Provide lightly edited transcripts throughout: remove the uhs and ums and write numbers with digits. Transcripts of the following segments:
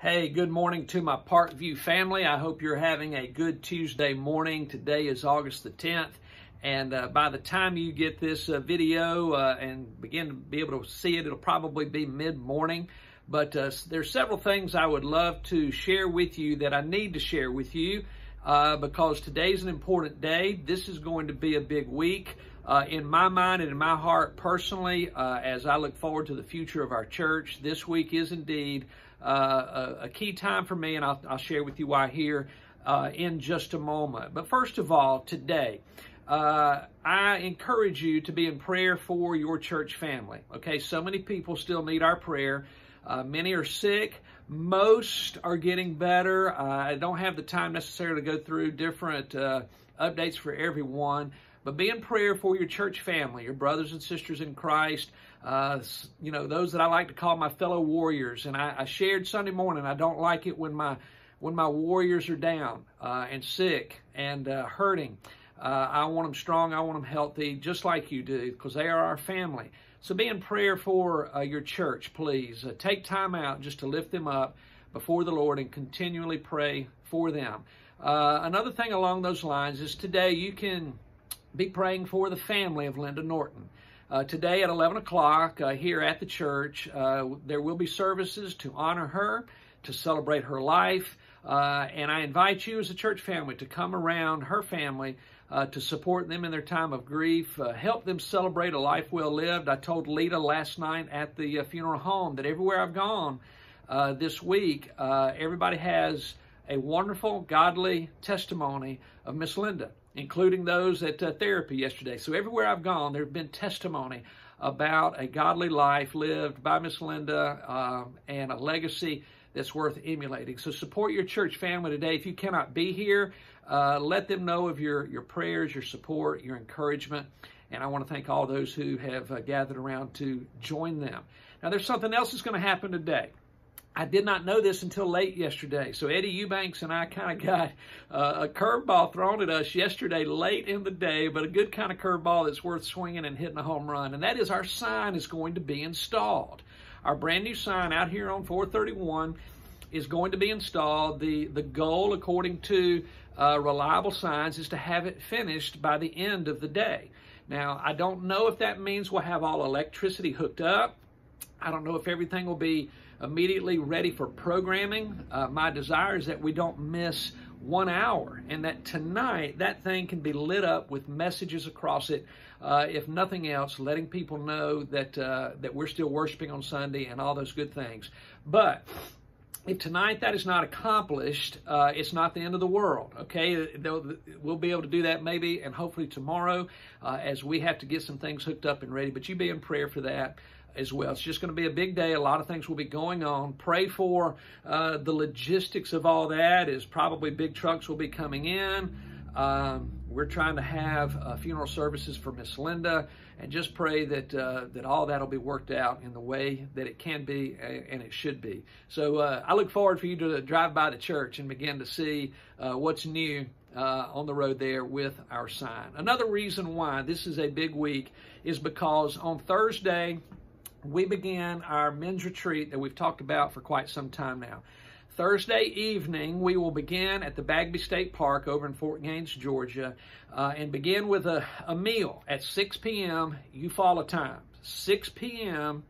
Hey, good morning to my Parkview family. I hope you're having a good Tuesday morning. Today is August the 10th, and by the time you get this video and begin to be able to see it, it'll probably be mid-morning. But there's several things I would love to share with you that I need to share with you because today's an important day. This is going to be a big week in my mind and in my heart personally as I look forward to the future of our church. This week is indeed a key time for me, and I'll share with you why here in just a moment. But first of all, today, I encourage you to be in prayer for your church family. Okay, so many people still need our prayer. Many are sick. Most are getting better. I don't have the time necessarily to go through different updates for everyone, but be in prayer for your church family, your brothers and sisters in Christ, you know, those that I like to call my fellow warriors. And I shared Sunday morning, I don't like it when my warriors are down and sick and hurting. I want them strong, I want them healthy, just like you do, because they are our family. So be in prayer for your church, please. Take time out just to lift them up before the Lord and continually pray for them. Another thing along those lines is today you can be praying for the family of Linda Norton. Today at 11 o'clock here at the church, there will be services to honor her, to celebrate her life, and I invite you as a church family to come around her family to support them in their time of grief, help them celebrate a life well lived. I told Lita last night at the funeral home that everywhere I've gone this week, everybody has a wonderful, godly testimony of Miss Linda, including those at therapy yesterday. So everywhere I've gone, there have been testimony about a godly life lived by Miss Linda and a legacy that's worth emulating. So support your church family today. If you cannot be here, let them know of your prayers, your support, your encouragement. And I want to thank all those who have gathered around to join them. Now, there's something else that's going to happen today. I did not know this until late yesterday. So Eddie Eubanks and I kind of got a curveball thrown at us yesterday late in the day, but a good kind of curveball that's worth swinging and hitting a home run. And that is our sign is going to be installed. Our brand new sign out here on 431 is going to be installed. The goal, according to Reliable Signs, is to have it finished by the end of the day. Now, I don't know if that means we'll have all electricity hooked up. I don't know if everything will be immediately ready for programming. My desire is that we don't miss 1 hour and that tonight that thing can be lit up with messages across it. If nothing else, letting people know that that we're still worshiping on Sunday and all those good things. But if tonight that is not accomplished, it's not the end of the world, okay? We'll be able to do that maybe and hopefully tomorrow as we have to get some things hooked up and ready. But you be in prayer for that as well. It's just going to be a big day. A lot of things will be going on. Pray for the logistics of all that, as probably big trucks will be coming in. We're trying to have funeral services for Miss Linda, and just pray that that all that will be worked out in the way that it can be and it should be. So I look forward for you to drive by the church and begin to see what's new on the road there with our sign. Another reason why this is a big week is because on Thursday, we began our men's retreat that we've talked about for quite some time now. Thursday evening, we will begin at the Bagby State Park over in Fort Gaines, Georgia, and begin with a meal at 6 p.m. Eufaula time. 6 p.m.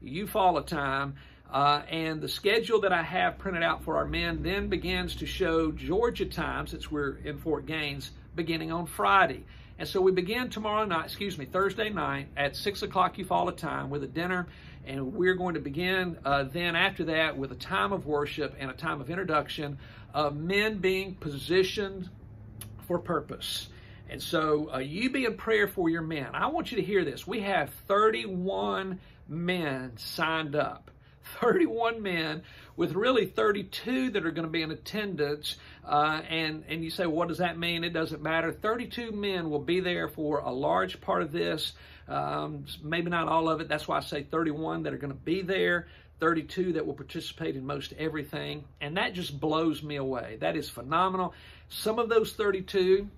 Eufaula time. And the schedule that I have printed out for our men then begins to show Georgia time, since we're in Fort Gaines, beginning on Friday. And so we begin Thursday night at 6 o'clock Eufaula time with a dinner, and we're going to begin then after that with a time of worship and a time of introduction of men being positioned for purpose. And so you be in prayer for your men. I want you to hear this. We have 31 men signed up. 31 men, with really 32 that are going to be in attendance. And you say, well, what does that mean? It doesn't matter. 32 men will be there for a large part of this. Maybe not all of it. That's why I say 31 that are going to be there. 32 that will participate in most everything. And that just blows me away. That is phenomenal. Some of those 32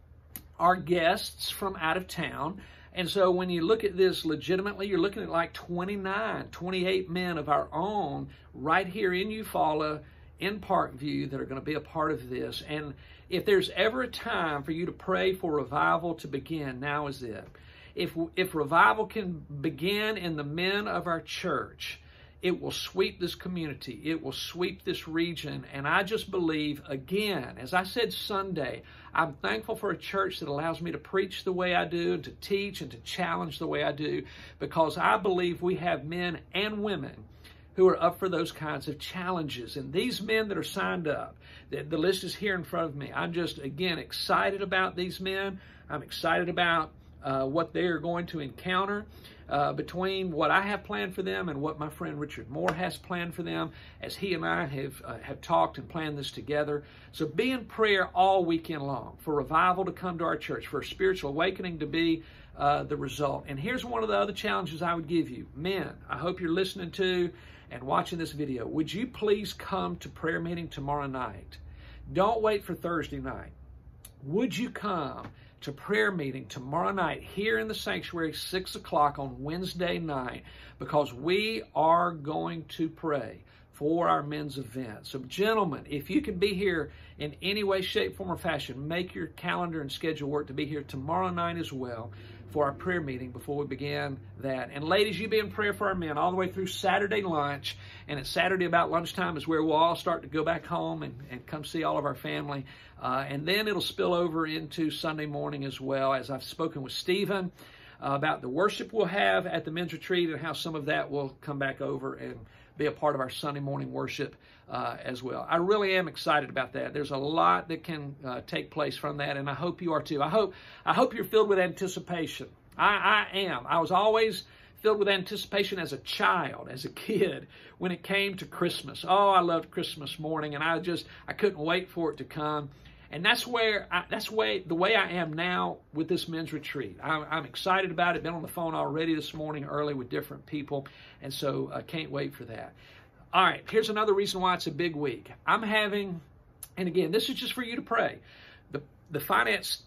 are guests from out of town. And so when you look at this legitimately, you're looking at like 28 men of our own right here in Eufaula in Parkview that are going to be a part of this. And if there's ever a time for you to pray for revival to begin, now is it. If revival can begin in the men of our church, it will sweep this community. It will sweep this region. And I just believe, again, as I said Sunday, I'm thankful for a church that allows me to preach the way I do and to teach and to challenge the way I do, because I believe we have men and women who are up for those kinds of challenges. And these men that are signed up, the list is here in front of me. I'm just, again, excited about these men. I'm excited about what they are going to encounter between what I have planned for them and what my friend Richard Moore has planned for them, as he and I have talked and planned this together. So be in prayer all weekend long for revival to come to our church, for a spiritual awakening to be the result. And here's one of the other challenges I would give you. Men, I hope you're listening to and watching this video. Would you please come to prayer meeting tomorrow night? Don't wait for Thursday night. Would you come to prayer meeting tomorrow night here in the sanctuary, 6 o'clock on Wednesday night, because we are going to pray for our men's event. So gentlemen, if you can be here in any way, shape, form, or fashion, make your calendar and schedule work to be here tomorrow night as well for our prayer meeting before we begin that. And ladies, you be in prayer for our men all the way through Saturday lunch. And it's Saturday about lunchtime is where we'll all start to go back home and come see all of our family. And then it'll spill over into Sunday morning as well, as I've spoken with Stephen about the worship we'll have at the men's retreat and how some of that will come back over and be a part of our Sunday morning worship as well. I really am excited about that. There's a lot that can take place from that, and I hope you are too. I hope you're filled with anticipation. I am. I was always filled with anticipation as a child, as a kid, when it came to Christmas. Oh, I loved Christmas morning, and I couldn't wait for it to come. And that's the way I am now with this men's retreat. I'm excited about it. Been on the phone already this morning early with different people, and so I can't wait for that. All right, here's another reason why it's a big week. I'm having, and again, this is just for you to pray, the finance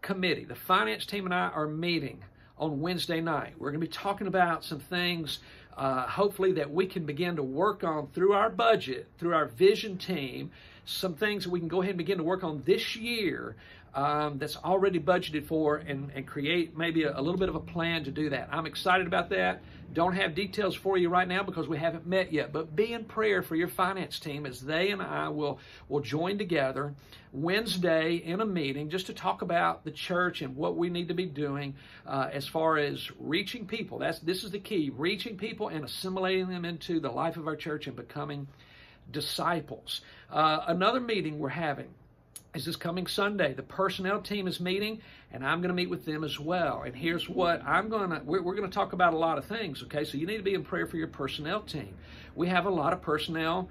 committee, the finance team and I are meeting on Wednesday night. We're going to be talking about some things, hopefully, that we can begin to work on through our budget, through our vision team, some things that we can go ahead and begin to work on this year that's already budgeted for, and create maybe a little bit of a plan to do that. I'm excited about that. Don't have details for you right now because we haven't met yet, but be in prayer for your finance team as they and I will join together Wednesday in a meeting just to talk about the church and what we need to be doing as far as reaching people. This is the key, reaching people and assimilating them into the life of our church and becoming disciples. Another meeting we're having is this coming Sunday. The personnel team is meeting, and I'm going to meet with them as well. And here's what we're going to talk about a lot of things, okay? So you need to be in prayer for your personnel team. We have a lot of personnel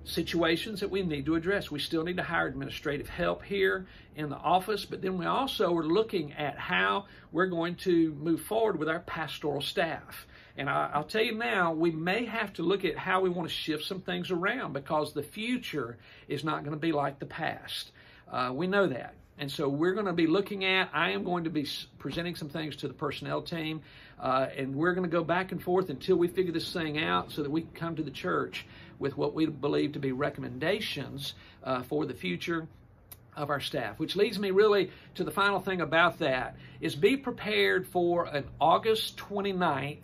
situations that we need to address. We still need to hire administrative help here in the office, but then we also are looking at how we're going to move forward with our pastoral staff. And I'll tell you now, we may have to look at how we want to shift some things around because the future is not going to be like the past. We know that. And so we're going to be looking at, I am going to be presenting some things to the personnel team, and we're going to go back and forth until we figure this thing out so that we can come to the church with what we believe to be recommendations for the future of our staff. Which leads me really to the final thing about that is be prepared for an August 29th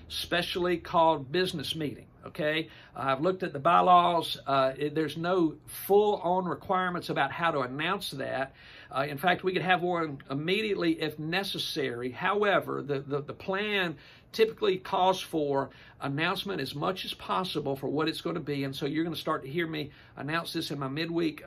specially called business meeting. Okay, I've looked at the bylaws. There's no full-on requirements about how to announce that. In fact, we could have one immediately if necessary. However, the plan typically calls for announcement as much as possible for what it's going to be. And so you're going to start to hear me announce this in my midweek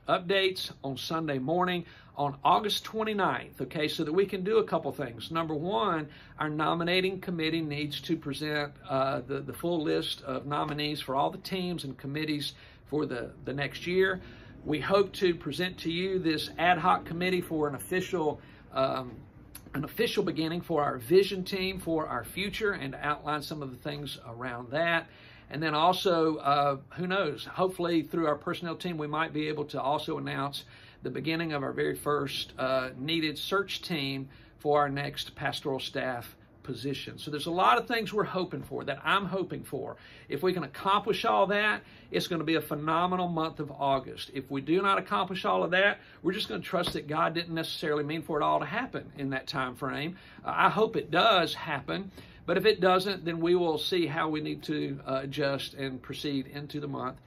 updates on Sunday morning on August 29th, okay, so that we can do a couple things. Number one, our nominating committee needs to present the full list of nominees for all the teams and committees for the next year. We hope to present to you this ad hoc committee for an official beginning for our vision team for our future and outline some of the things around that. And then also, who knows, hopefully through our personnel team, we might be able to also announce the beginning of our very first needed search team for our next pastoral staff position. So there's a lot of things we're hoping for, that I'm hoping for. If we can accomplish all that, it's going to be a phenomenal month of August. If we do not accomplish all of that, we're just going to trust that God didn't necessarily mean for it all to happen in that time frame. I hope it does happen, but if it doesn't, then we will see how we need to adjust and proceed into the month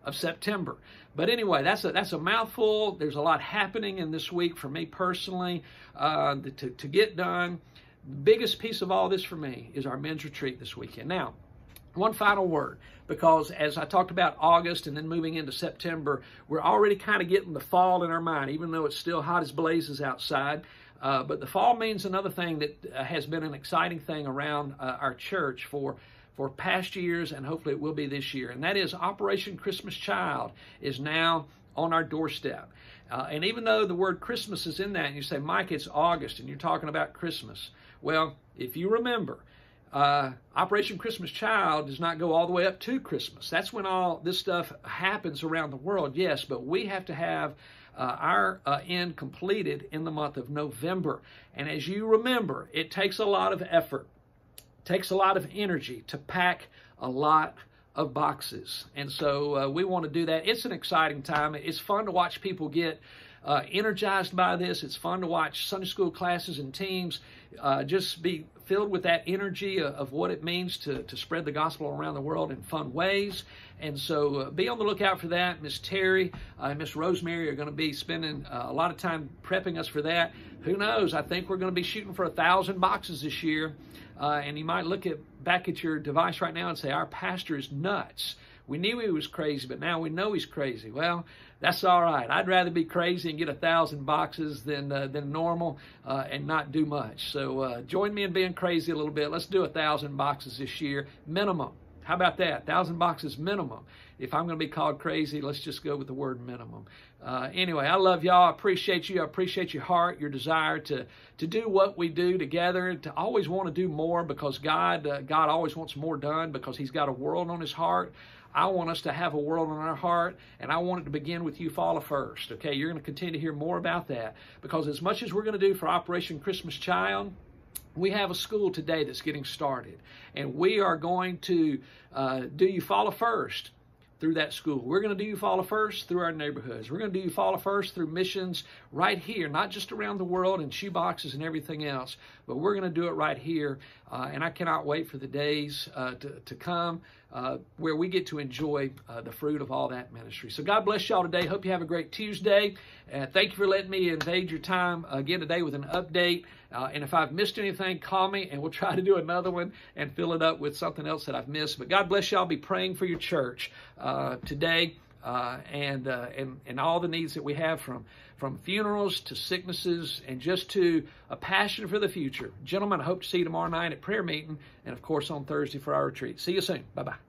of September. But anyway, that's a mouthful. There's a lot happening in this week for me personally to get done. The biggest piece of all this for me is our men's retreat this weekend. Now, one final word, because as I talked about August and then moving into September, we're already kind of getting the fall in our mind, even though it's still hot as blazes outside. But the fall means another thing that has been an exciting thing around our church for past years, and hopefully it will be this year. And that is Operation Christmas Child is now on our doorstep. And even though the word Christmas is in that, and you say, Mike, it's August, and you're talking about Christmas. Well, if you remember, Operation Christmas Child does not go all the way up to Christmas. That's when all this stuff happens around the world, yes, but we have to have our end completed in the month of November. And as you remember, it takes a lot of effort, takes a lot of energy to pack a lot of boxes. And so we want to do that. It's an exciting time. It's fun to watch people get energized by this. It's fun to watch Sunday school classes and teams just be filled with that energy of what it means to spread the gospel around the world in fun ways. And so be on the lookout for that. Miss Terry and Miss Rosemary are going to be spending a lot of time prepping us for that. Who knows? I think we're going to be shooting for 1,000 boxes this year. And you might look back at your device right now and say, our pastor is nuts. We knew he was crazy, but now we know he's crazy. Well, that's all right. I'd rather be crazy and get 1,000 boxes than normal and not do much. So join me in being crazy a little bit. Let's do 1,000 boxes this year, minimum. How about that? 1,000 boxes minimum. If I'm going to be called crazy, let's just go with the word minimum. Anyway, I love y'all. I appreciate you. I appreciate your heart, your desire to do what we do together, to always want to do more because God always wants more done because he's got a world on his heart. I want us to have a world on our heart, and I want it to begin with Eufaula first. Okay, you're going to continue to hear more about that because as much as we're going to do for Operation Christmas Child, we have a school today that's getting started, and we are going to do Eufaula first through that school. We're going to do Eufaula first through our neighborhoods. We're going to do Eufaula first through missions right here, not just around the world and shoeboxes and everything else, but we're going to do it right here. And I cannot wait for the days to come where we get to enjoy the fruit of all that ministry. So God bless y'all today. Hope you have a great Tuesday. Thank you for letting me invade your time again today with an update. And if I've missed anything, call me and we'll try to do another one and fill it up with something else that I've missed. But God bless y'all. Be praying for your church today and all the needs that we have from funerals to sicknesses and just to a passion for the future. Gentlemen, I hope to see you tomorrow night at prayer meeting and, of course, on Thursday for our retreat. See you soon. Bye-bye.